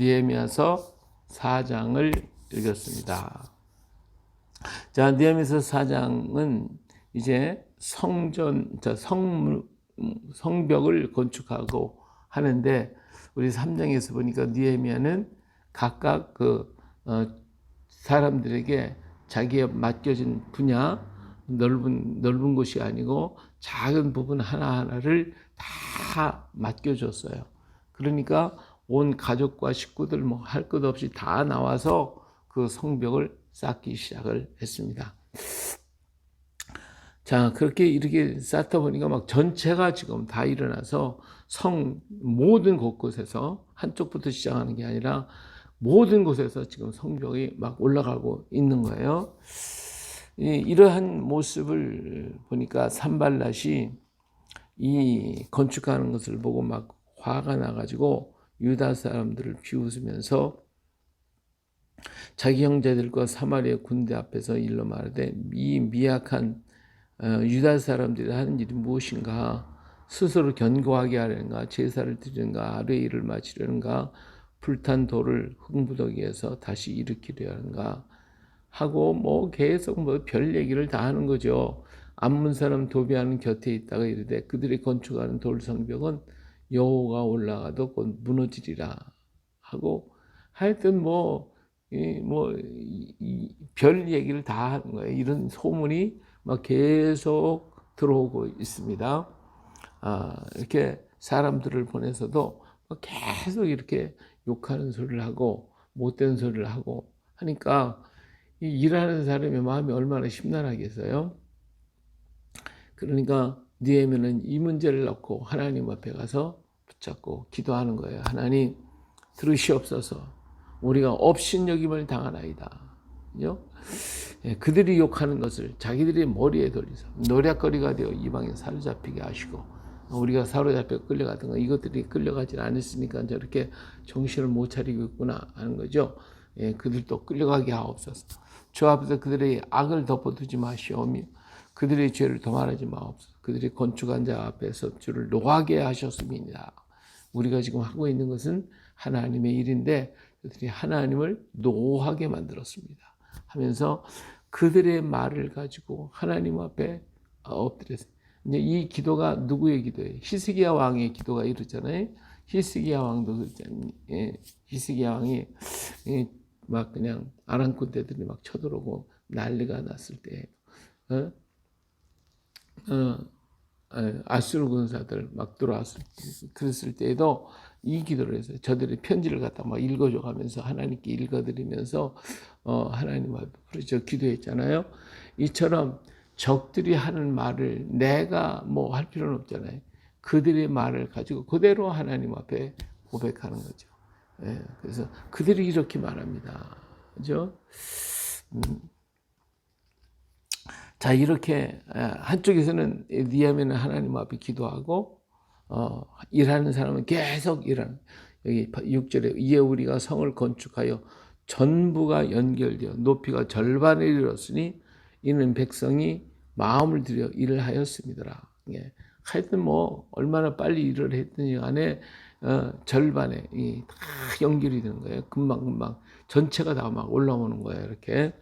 느헤미야서 4장을 읽었습니다. 자, 느헤미야서 4장은 이제 성벽을 건축하고 하는데, 우리 3장에서 보니까 느헤미야는 각각 사람들에게 자기의 맡겨진 분야, 넓은 곳이 아니고 작은 부분 하나하나를 다 맡겨줬어요. 그러니까 온 가족과 식구들 뭐 할 것 없이 다 나와서 그 성벽을 쌓기 시작을 했습니다. 자, 그렇게 이렇게 쌓다 보니까 막 전체가 지금 다 일어나서 성 모든 곳곳에서, 한쪽부터 시작하는 게 아니라 모든 곳에서 지금 성벽이 막 올라가고 있는 거예요. 이러한 모습을 보니까 산발랏이 이 건축하는 것을 보고 막 화가 나가지고 유다 사람들을 비웃으면서 자기 형제들과 사마리아 군대 앞에서 일러 말하되, 이 미약한 유다 사람들이 하는 일이 무엇인가? 스스로 견고하게 하려는가? 제사를 드리는가? 아뢰일을 마치려는가? 불탄 돌을 흙무더기에서 다시 일으키려 하는가? 하고 뭐 계속 뭐 별 얘기를 다 하는 거죠. 암몬 사람 도비아는 곁에 있다가 이르되, 그들이 건축하는 돌 성벽은 여호와가 올라가도 곧 무너지리라 하고, 하여튼 별 얘기를 다 하는 거예요. 이런 소문이 막 계속 들어오고 있습니다. 이렇게 사람들을 보내서도 계속 이렇게 욕하는 소리를 하고 못된 소리를 하고 하니까 이 일하는 사람의 마음이 얼마나 심란하겠어요. 그러니까 느헤미야는 이 문제를 놓고 하나님 앞에 가서 붙잡고 기도하는 거예요. 하나님, 들으시옵소서. 우리가 업신여김을 당하나이다. 그죠? 그들이 욕하는 것을 자기들의 머리에 돌려서 노략거리가 되어 이방에 사로잡히게 하시고, 우리가 사로잡혀 끌려가던 거, 이것들이 끌려가지 않았으니까 저렇게 정신을 못 차리고 있구나 하는 거죠. 그들도 끌려가게 하옵소서. 주 앞에서 그들의 악을 덮어두지 마시오며 그들의 죄를 도말하지 마옵소서. 그들이 건축한 자 앞에서 주를 노하게 하셨습니다. 우리가 지금 하고 있는 것은 하나님의 일인데 그들이 하나님을 노하게 만들었습니다 하면서 그들의 말을 가지고 하나님 앞에 엎드렸어요. 이제 이 기도가 누구의 기도예요? 히스기야 왕의 기도가 이러잖아요. 히스기야 왕도 그랬잖아요. 히스기야 왕이 막 그냥 아람 군대들이 막 쳐들어오고 난리가 났을 때, 아수르 군사들 막 들어왔을 때, 그랬을 때에도 이 기도를 했어요. 저들이 편지를 갖다 막 읽어줘 가면서 하나님께 읽어드리면서 하나님 앞에 그렇죠, 기도했잖아요. 이처럼 적들이 하는 말을 내가 뭐 할 필요는 없잖아요. 그들의 말을 가지고 그대로 하나님 앞에 고백하는 거죠. 그래서 그들이 이렇게 말합니다. 그죠? 자, 이렇게 한쪽에서는 느헤미야는 하나님 앞에 기도하고 일하는 사람은 계속 일하는, 여기 6절에 이에 우리가 성을 건축하여 전부가 연결되어 높이가 절반에 이르렀으니 이는 백성이 마음을 들여 일을 하였습니다. 하여튼 뭐 얼마나 빨리 일을 했더니 간에 절반에 다 연결이 되는 거예요. 금방 전체가 다 막 올라오는 거예요. 이렇게.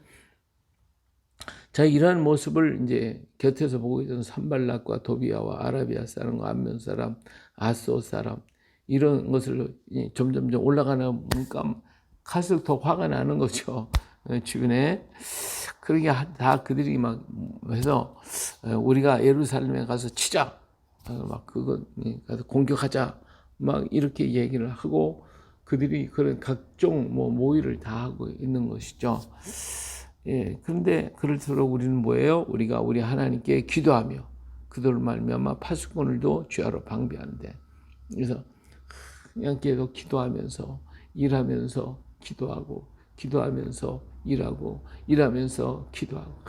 자, 이러한 모습을 이제 곁에서 보고 있던 산발랏과 도비아와 아라비아 사람과 암몬 사람, 아소 사람, 이런 것을 점점 올라가는 보니까 갈수록 더 화가 나는 거죠. 주변에. 그러게 다 그들이 막 해서 우리가 예루살렘에 가서 치자, 막 그거 가서 공격하자, 막 이렇게 얘기를 하고 그들이 그런 각종 모의를 다 하고 있는 것이죠. 그런데 그럴수록 우리는 뭐예요? 우리가 우리 하나님께 기도하며 그들을 말미암아 파수꾼을도 죄하러 방비하는데, 그래서 그냥 계속 기도하면서 일하면서 기도하고 기도하면서 일하고 일하면서 기도하고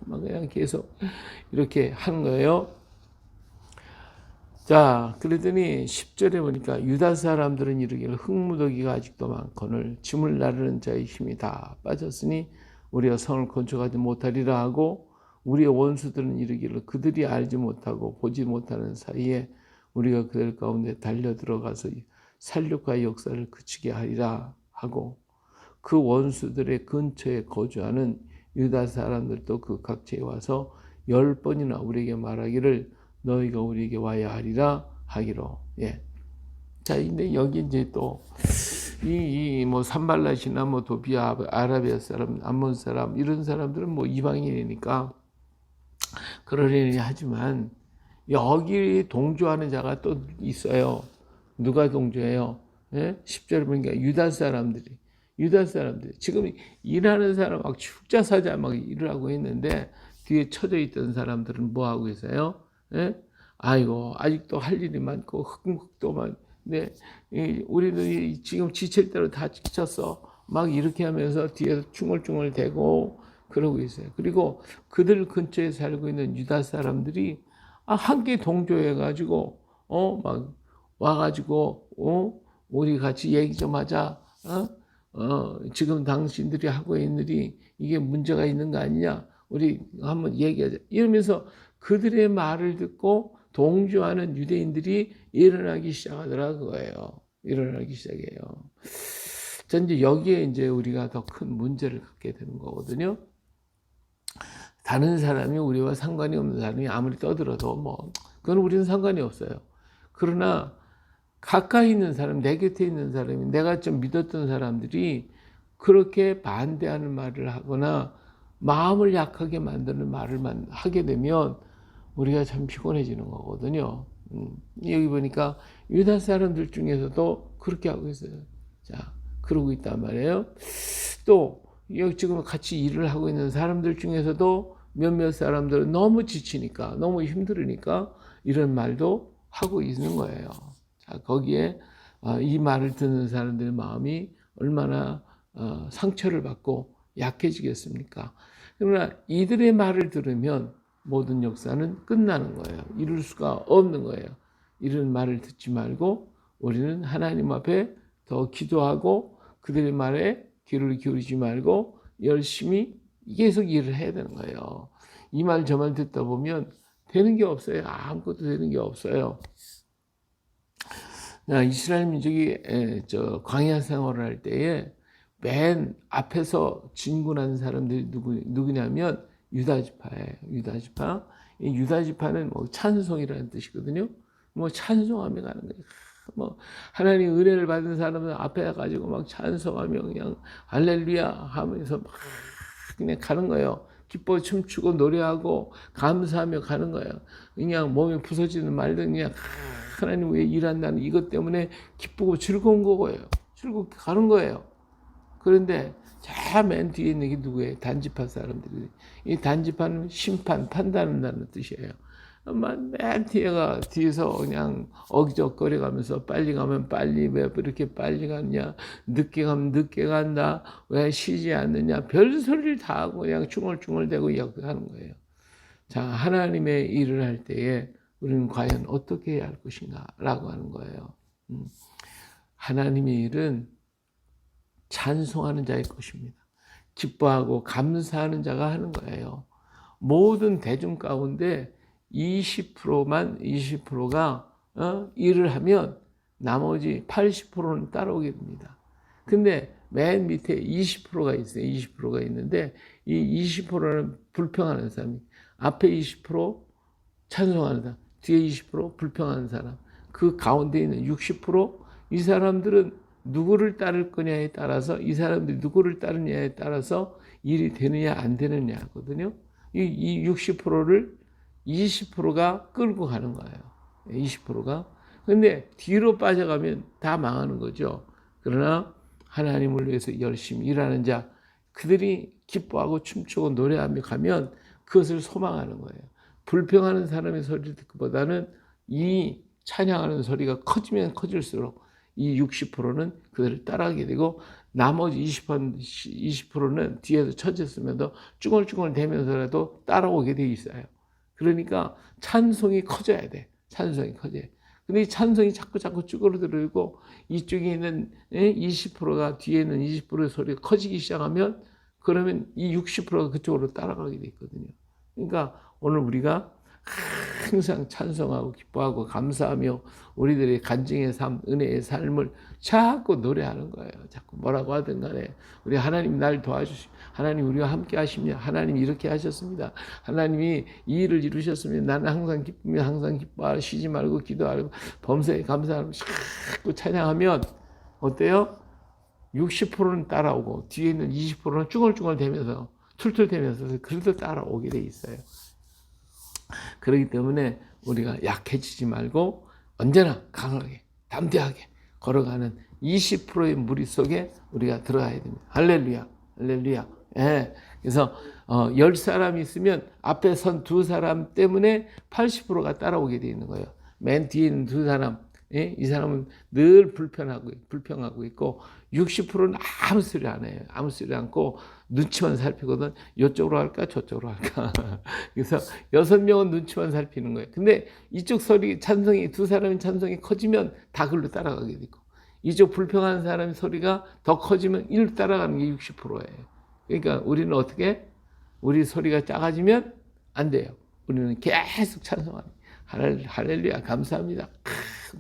막 그냥 계속 이렇게 하는 거예요. 자, 그러더니 10절에 보니까 유다 사람들은 이르기를 흙무더기가 아직도 많거늘 짐을 나르는 자의 힘이 다 빠졌으니 우리가 성을 건축하지 못하리라 하고, 우리의 원수들은 이르기를 그들이 알지 못하고 보지 못하는 사이에 우리가 그들 가운데 달려 들어가서 살육과 역사를 그치게 하리라 하고 그 원수들의 근처에 거주하는 유다 사람들도 그 각지에 와서 10번이나 우리에게 말하기를 너희가 우리에게 와야 하리라 하기로. 예. 자, 근데 여기 이제 또 뭐 산발랏이나 뭐 도비아, 아라비아 사람, 암몬 사람 이런 사람들은 뭐 이방인이니까 그러려니 하지만 여기 동조하는 자가 또 있어요. 누가 동조해요? 예? 10절에 보니까 유다 사람들이 지금 일하는 사람 막 축자사자 막 일을 하고 있는데 뒤에 쳐져 있던 사람들은 뭐 하고 있어요? 예? 아이고 아직도 할 일이 많고 흑도 많. 네, 우리는 지금 지칠 대로 다 지쳤어. 막 이렇게 하면서 뒤에서 중얼중얼 대고 그러고 있어요. 그리고 그들 근처에 살고 있는 유다 사람들이 함께 동조해가지고 막 와가지고 우리 같이 얘기 좀 하자. 지금 당신들이 하고 있는 일이 이게 문제가 있는 거 아니냐? 우리 한번 얘기하자. 이러면서 그들의 말을 듣고 동조하는 유대인들이 일어나기 시작하더라고요. 일어나기 시작해요. 자, 이제 여기에 이제 우리가 더 큰 문제를 갖게 되는 거거든요. 다른 사람이 우리와 상관이 없는 사람이 아무리 떠들어도 뭐 그건 우리는 상관이 없어요. 그러나 가까이 있는 사람, 내 곁에 있는 사람이 내가 좀 믿었던 사람들이 그렇게 반대하는 말을 하거나 마음을 약하게 만드는 말을 하게 되면 우리가 참 피곤해지는 거거든요. 여기 보니까 유다 사람들 중에서도 그렇게 하고 있어요. 자, 그러고 있단 말이에요. 또 여기 지금 같이 일을 하고 있는 사람들 중에서도 몇몇 사람들은 너무 지치니까, 너무 힘들으니까 이런 말도 하고 있는 거예요. 자, 거기에 이 말을 듣는 사람들의 마음이 얼마나 상처를 받고 약해지겠습니까? 그러나 이들의 말을 들으면 모든 역사는 끝나는 거예요. 이룰 수가 없는 거예요. 이런 말을 듣지 말고 우리는 하나님 앞에 더 기도하고 그들의 말에 귀를 기울이지 말고 열심히 계속 일을 해야 되는 거예요. 이 말 저 말 듣다 보면 되는 게 없어요. 아무것도 되는 게 없어요. 이스라엘 민족이 광야 생활을 할 때에 맨 앞에서 진군하는 사람들이 누구냐면 유다 지파예요. 유다 지파. 이 유다 지파는 뭐 찬송이라는 뜻이거든요. 뭐 찬송하며 가는 거예요. 뭐 하나님 은혜를 받은 사람은 앞에 가지고 막 찬송하며 그냥 할렐루야 하면서 막 그냥 가는 거예요. 기뻐 춤추고 노래하고 감사하며 가는 거예요. 그냥 몸이 부서지는 말든 그냥 하나님 왜 일한다는 이것 때문에 기쁘고 즐거운 거고요. 즐겁게 가는 거예요. 그런데 저 맨 뒤에 있는 게 누구예요? 단지파 사람들이. 이 단지파는 심판, 판단한다는 뜻이에요. 맨 뒤에서 그냥 어기적거려 가면서 빨리 가면 빨리, 왜 이렇게 빨리 갔냐? 늦게 가면 늦게 간다. 왜 쉬지 않느냐? 별 소리를 다 하고 그냥 중얼중얼대고 하는 거예요. 자, 하나님의 일을 할 때에 우리는 과연 어떻게 해야 할 것인가? 라고 하는 거예요. 하나님의 일은 찬송하는 자의 것입니다. 기뻐하고 감사하는 자가 하는 거예요. 모든 대중 가운데 20%가 일을 하면 나머지 80%는 따라오게 됩니다. 근데 맨 밑에 20%가 있어요. 20%가 있는데 이 20%는 불평하는 사람이 앞에 20% 찬송하는 사람, 뒤에 20% 불평하는 사람, 그 가운데 있는 60%이 사람들은 누구를 따를 거냐에 따라서 이 사람들이 누구를 따르냐에 따라서 일이 되느냐 안 되느냐 하거든요. 이 60%를 20%가 끌고 가는 거예요. 20%가. 근데 뒤로 빠져가면 다 망하는 거죠. 그러나 하나님을 위해서 열심히 일하는 자, 그들이 기뻐하고 춤추고 노래하며 가면 그것을 소망하는 거예요. 불평하는 사람의 소리를 듣기보다는 이 찬양하는 소리가 커지면 커질수록 이 60%는 그들을 따라가게 되고 나머지 20%는 뒤에서 처졌으면서 쭈글쭈글 대면서라도 따라오게 돼 있어요. 그러니까 찬송이 커져야 돼. 찬송이 커져야 돼. 근데 이 찬송이 자꾸 쭈그러들고 이쪽에 있는 20%가 뒤에 있는 20%의 소리가 커지기 시작하면 그러면 이 60%가 그쪽으로 따라가게 돼 있거든요. 그러니까 오늘 우리가 항상 찬송하고 기뻐하고 감사하며 우리들의 간증의 삶, 은혜의 삶을 자꾸 노래하는 거예요. 자꾸 뭐라고 하든 간에 우리 하나님 날 도와주시고 하나님 우리와 함께 하십니다. 하나님 이렇게 하셨습니다. 하나님이 이 일을 이루셨습니다. 나는 항상 기쁘며 항상 기뻐하고 쉬지 말고 기도하고 범사에 감사하고 자꾸 찬양하면 어때요? 60%는 따라오고 뒤에 있는 20%는 쭈글쭈글 대면서 툴툴대면서 그래도 따라오게 돼 있어요. 그렇기 때문에 우리가 약해지지 말고 언제나 강하게 담대하게 걸어가는 20%의 무리 속에 우리가 들어가야 됩니다. 할렐루야, 할렐루야. 예. 그래서 10사람이 있으면 앞에 선 2사람 때문에 80%가 따라오게 돼 있는 거예요. 맨 뒤에 있는 2사람, 예? 이 사람은 늘 불평하고 있고 60%는 아무 소리 안 해요. 아무 소리 않고 눈치만 살피거든. 이쪽으로 할까 저쪽으로 할까. 그래서 6명은 눈치만 살피는 거예요. 근데 이쪽 소리 찬성이 2사람의 찬성이 커지면 다 글로 따라가게 되고 이쪽 불평하는 사람의 소리가 더 커지면 일로 따라가는 게 60%예요. 그러니까 우리는 어떻게? 우리 소리가 작아지면 안 돼요. 우리는 계속 찬송하는 할렐루야 감사합니다.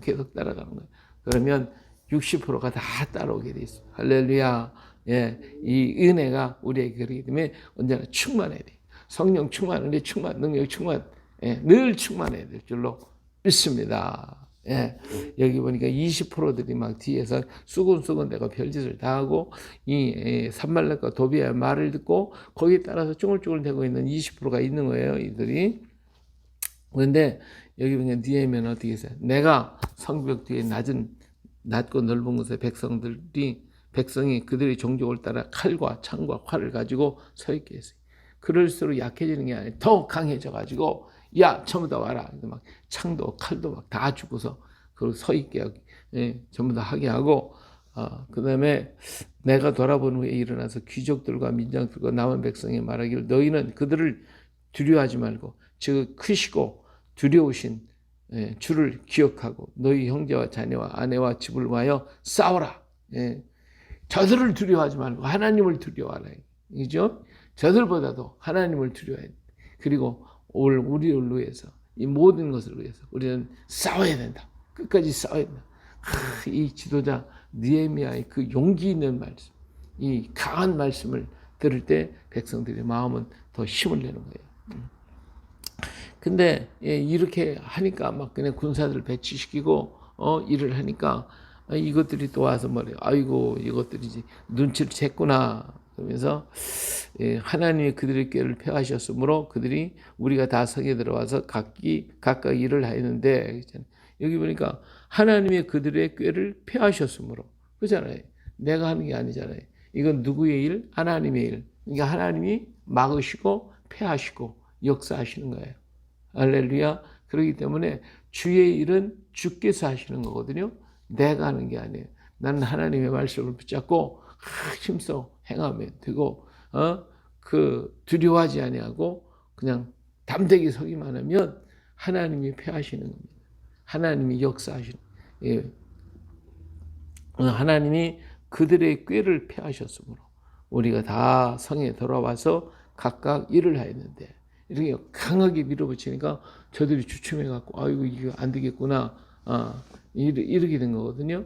계속 따라가는 거예요. 그러면 60%가 다 따라오게 돼 있어요. 할렐루야. 예, 이 은혜가 우리에게 그렇기 때문에 언제나 충만해야 돼. 성령 충만, 은혜 충만, 능력 충만, 예, 늘 충만해야 될 줄로 믿습니다. 예, 여기 보니까 20%들이 막 뒤에서 수근수근 내가 별짓을 다 하고 이 산말렉과 도비아의 말을 듣고 거기에 따라서 쭈글쭈글 대고 있는 20%가 있는 거예요, 이들이. 그런데 여기 보면 니에미아는 어떻게 했어요? 내가 성벽 뒤에 낮고 넓은 곳에 백성이 그들의 종족을 따라 칼과 창과 활을 가지고 서 있게 했어요. 그럴수록 약해지는 게 아니라 더 강해져 가지고 야 전부 다 와라. 막 창도 칼도 막 다 주고서 그리고 서 있게 전부 다 하게 하고 그다음에 내가 돌아본 후에 일어나서 귀족들과 민장들과 남은 백성이 말하기를 너희는 그들을 두려워하지 말고 즉 크시고 두려우신 주를 기억하고 너희 형제와 자녀와 아내와 집을 위하여 싸워라. 저들을 두려워하지 말고 하나님을 두려워하라. 이죠? 저들보다도 하나님을 두려워해야 돼. 그리고 우리를 위해서 이 모든 것을 위해서 우리는 싸워야 된다. 끝까지 싸워야 된다. 이 지도자 느헤미야의 그 용기 있는 말씀, 이 강한 말씀을 들을 때 백성들의 마음은 더 힘을 내는 거예요. 근데 이렇게 하니까 막 그냥 군사들 배치시키고 일을 하니까 이것들이 또 와서 말해요. 아이고 이것들이 눈치를 챘구나. 그러면서 하나님이 그들의 꾀를 펴하셨으므로 그들이 우리가 다 성에 들어와서 각각 일을 하였는데 여기 보니까 하나님이 그들의 꾀를 펴하셨으므로 그렇잖아요. 내가 하는 게 아니잖아요. 이건 누구의 일? 하나님의 일. 그러니까 하나님이 막으시고 펴하시고 역사하시는 거예요. 할렐루야. 그렇기 때문에 주의 일은 주께서 하시는 거거든요. 내가 하는 게 아니에요. 나는 하나님의 말씀을 붙잡고 힘써 행하면 되고 두려워하지 아니하고 그냥 담대히 서기만 하면 하나님이 폐하시는 겁니다. 하나님이 역사하시는 하나님이 그들의 꾀를 폐하셨으므로 우리가 다 성에 돌아와서 각각 일을 하였는데 이렇게 강하게 밀어붙이니까 저들이 주춤해갖고 아이고 이거 안 되겠구나 이렇게 된 거거든요.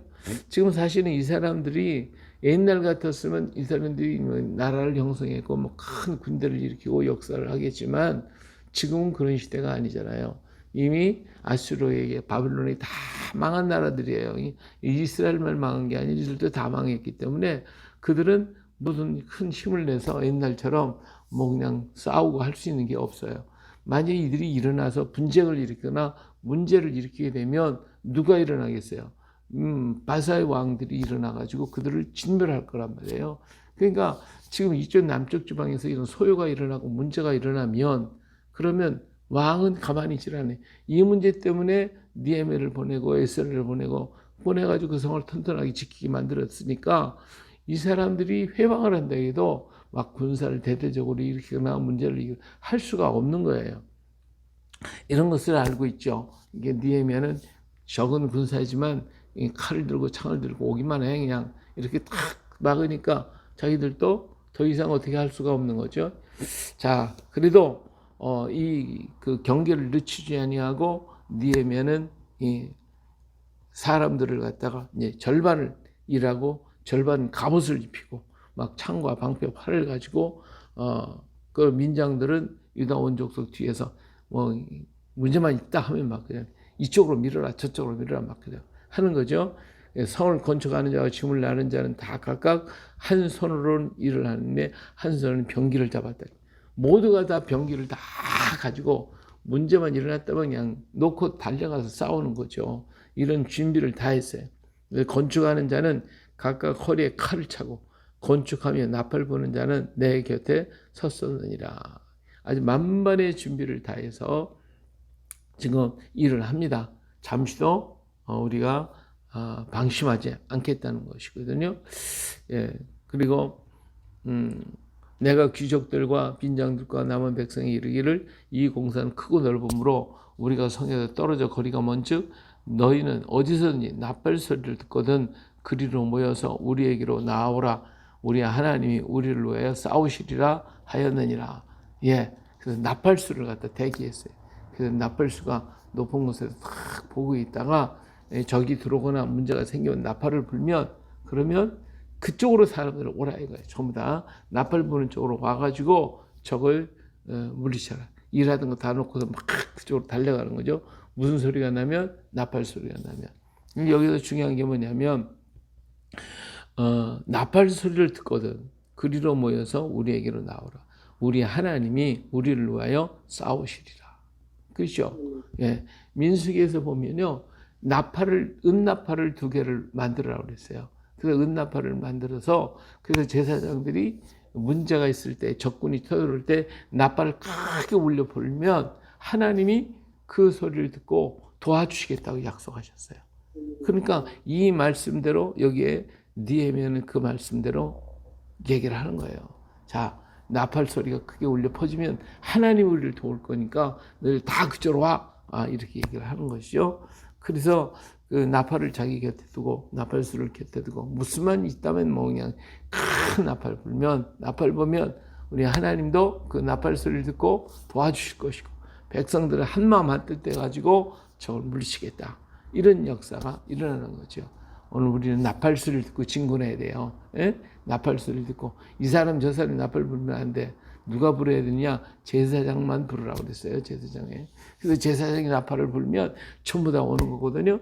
지금 사실은 이 사람들이 옛날 같았으면 이 사람들이 나라를 형성했고 뭐 큰 군대를 일으키고 역사를 하겠지만 지금은 그런 시대가 아니잖아요. 이미 아수르에게 바빌론이 다 망한 나라들이에요. 이스라엘만 망한 게 아니라 이들도 다 망했기 때문에 그들은 무슨 큰 힘을 내서 옛날처럼 뭐 그냥 싸우고 할 수 있는 게 없어요. 만약 이들이 일어나서 분쟁을 일으키거나 문제를 일으키게 되면 누가 일어나겠어요? 바사의 왕들이 일어나가지고 그들을 진멸할 거란 말이에요. 그러니까 지금 이쪽 남쪽 지방에서 이런 소요가 일어나고 문제가 일어나면 그러면 왕은 가만히 있질 않아요. 이 문제 때문에 니에미를 보내고 에스라를 보내가지고 그 성을 튼튼하게 지키게 만들었으니까 이 사람들이 회방을 한다 해도 막 군사를 대대적으로 일으키거나 문제를 할 수가 없는 거예요. 이런 것을 알고 있죠. 이게 니에미야는 적은 군사이지만 칼을 들고 창을 들고 오기만 해. 그냥 이렇게 탁 막으니까 자기들도 더 이상 어떻게 할 수가 없는 거죠. 자, 그래도 이 그 경계를 늦추지 아니하고 느헤미야는 이 사람들을 갖다가 이제 절반을 일하고 절반 갑옷을 입히고 막 창과 방패 활을 가지고 그 민장들은 유다 원족속 뒤에서 뭐 문제만 있다 하면 막 그냥 이쪽으로 밀어라 저쪽으로 밀어라 막 그냥 하는 거죠. 성을 건축하는 자와 짐을 나는 자는 다 각각 한 손으로는 일을 하는데 한 손으로는 병기를 잡았다. 모두가 다 병기를 다 가지고 문제만 일어났다면 그냥 놓고 달려가서 싸우는 거죠. 이런 준비를 다 했어요. 건축하는 자는 각각 허리에 칼을 차고 건축하며 나팔 부는 자는 내 곁에 섰었느니라. 아주 만반의 준비를 다해서 지금 일을 합니다. 잠시도 우리가 방심하지 않겠다는 것이거든요. 예, 그리고 내가 귀족들과 빈장들과 남은 백성이 이르기를 이 공사는 크고 넓음으로 우리가 성에서 떨어져 거리가 먼즉 너희는 어디서든지 나팔 소리를 듣거든 그리로 모여서 우리에게로 나오라. 우리 하나님이 우리를 위하여 싸우시리라 하였느니라. 예, 그래서 나팔수를 갖다 대기했어요. 그래서 나팔수가 높은 곳에서 탁 보고 있다가 적이 들어오거나 문제가 생기면 나팔을 불면 그러면 그쪽으로 사람들을 오라 이거예요. 전부 다 나팔 부는 쪽으로 와가지고 적을 물리쳐라. 일하던 거 다 놓고서 막 그쪽으로 달려가는 거죠. 무슨 소리가 나면 나팔 소리가 나면 여기서 중요한 게 뭐냐면 나팔 소리를 듣거든 그리로 모여서 우리에게로 나오라. 우리 하나님이 우리를 위하여 싸우시리라. 그렇죠? 예, 민수기에서 보면요 나팔을 은나팔을 2개를 만들어라고 그랬어요. 그래서 은나팔을 만들어서 그래서 제사장들이 문제가 있을 때 적군이 쳐들어올 때 나팔을 크게 울려 불면 하나님이 그 소리를 듣고 도와주시겠다고 약속하셨어요. 그러니까 이 말씀대로 여기에 느헤미야는 그 말씀대로 얘기를 하는 거예요. 자, 나팔 소리가 크게 울려 퍼지면 하나님 우리를 도울 거니까 너희 다 그쪽으로 와. 이렇게 얘기를 하는 것이죠. 그래서 그 나팔을 자기 곁에 두고 나팔수를 곁에 두고 무슨만 있다면 뭐 그냥 큰 나팔 불면 나팔 보면 우리 하나님도 그 나팔 소리를 듣고 도와주실 것이고 백성들을 한마음 한뜻 돼 가지고 저를 물리치겠다. 이런 역사가 일어나는 거죠. 오늘 우리는 나팔 소리를 듣고 진군해야 돼요. 예? 나팔 소리를 듣고 이 사람 저 사람이 나팔 불면 안 돼. 누가 불어야 되느냐? 제사장만 부르라고 그랬어요. 제사장에. 그래서 제사장이 나팔을 불면 전부 다 오는 거거든요.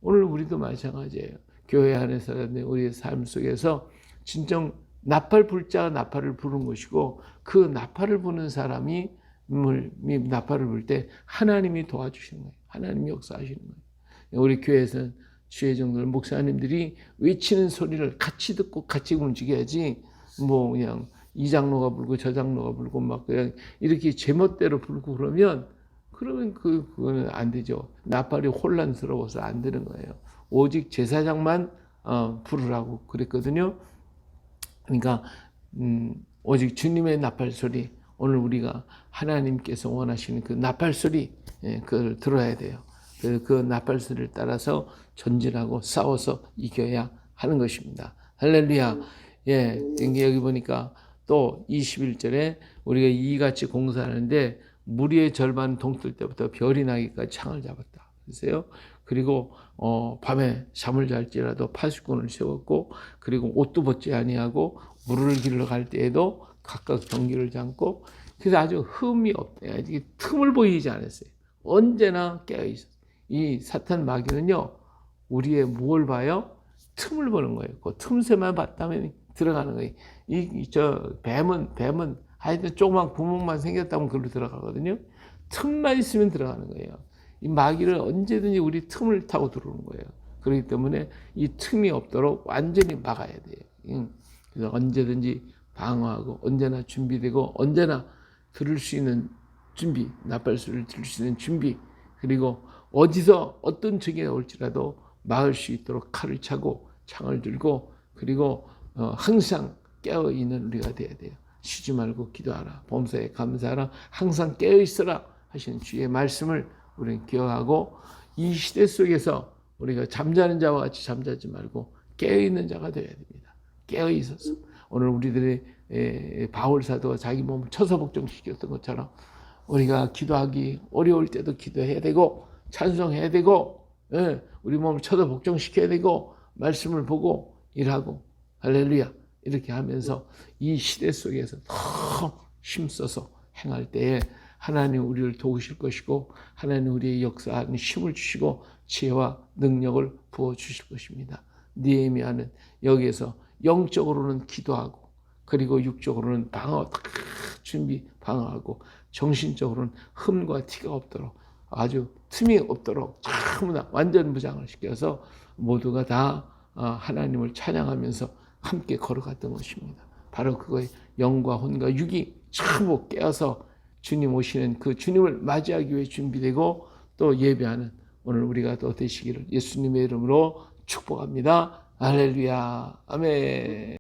오늘 우리도 마찬가지예요. 교회 안에서 우리의 삶 속에서 진정 나팔 불 자가 나팔을 부는 것이고 그 나팔을 부는 사람이 나팔을 불 때 하나님이 도와주시는 거예요. 하나님이 역사하시는 거예요. 우리 교회에서는 주의 종들 목사님들이 외치는 소리를 같이 듣고 같이 움직여야지 뭐 그냥 이 장로가 불고 저 장로가 불고 막 그냥 이렇게 제멋대로 불고 그러면 그거는 안 되죠. 나팔이 혼란스러워서 안 되는 거예요. 오직 제사장만 부르라고 그랬거든요. 그러니까 오직 주님의 나팔 소리 오늘 우리가 하나님께서 원하시는 그 나팔 소리 그걸 들어야 돼요. 그 나팔 소리를 따라서 전진하고 싸워서 이겨야 하는 것입니다. 할렐루야. 예, 여기 보니까 또 21절에 우리가 이같이 공사하는데 무리의 절반 동틀 때부터 별이 나기까지 창을 잡았다. 그래서요. 그리고 밤에 잠을 잘지라도 파수꾼을 세웠고 그리고 옷도 벗지 아니하고 물을 길러 갈 때에도 각각 경기를 잡고 그래서 아주 흠이 없대요. 틈을 보이지 않았어요. 언제나 깨어 있었어요. 이 사탄 마귀는요. 우리의 무엇을 봐요? 틈을 보는 거예요. 그 틈새만 봤다면 들어가는 거예요. 뱀은 하여튼 조그만 구멍만 생겼다면 그걸로 들어가거든요. 틈만 있으면 들어가는 거예요. 이 마귀는 언제든지 우리 틈을 타고 들어오는 거예요. 그렇기 때문에 이 틈이 없도록 완전히 막아야 돼요. 그래서 언제든지 방어하고 언제나 준비되고 언제나 들을 수 있는 준비, 나팔소리를 들을 수 있는 준비, 그리고 어디서 어떤 적이 올지라도 막을 수 있도록 칼을 차고 창을 들고 그리고 항상 깨어있는 우리가 돼야 돼요. 쉬지 말고 기도하라. 범사에 감사하라. 항상 깨어있어라 하시는 주의 말씀을 우리는 기억하고 이 시대 속에서 우리가 잠자는 자와 같이 잠자지 말고 깨어있는 자가 되어야 됩니다. 깨어있어서 오늘 우리들의 바울 사도가 자기 몸을 처사복종시켰던 것처럼 우리가 기도하기 어려울 때도 기도해야 되고 찬송해야 되고 우리 몸을 쳐도 복종시켜야 되고 말씀을 보고 일하고 할렐루야 이렇게 하면서 이 시대 속에서 더 힘써서 행할 때에 하나님 우리를 도우실 것이고 하나님 우리의 역사하는 힘을 주시고 지혜와 능력을 부어주실 것입니다. 느헤미야는 여기에서 영적으로는 기도하고 그리고 육적으로는 방어 준비 방어하고 정신적으로는 흠과 티가 없도록 아주 틈이 없도록 전부 완전 무장을 시켜서 모두가 다 하나님을 찬양하면서 함께 걸어갔던 것입니다. 바로 그거의 영과 혼과 육이 전부 깨어서 주님 오시는 그 주님을 맞이하기 위해 준비되고 또 예배하는 오늘 우리가 또 되시기를 예수님의 이름으로 축복합니다. 할렐루야. 아멘.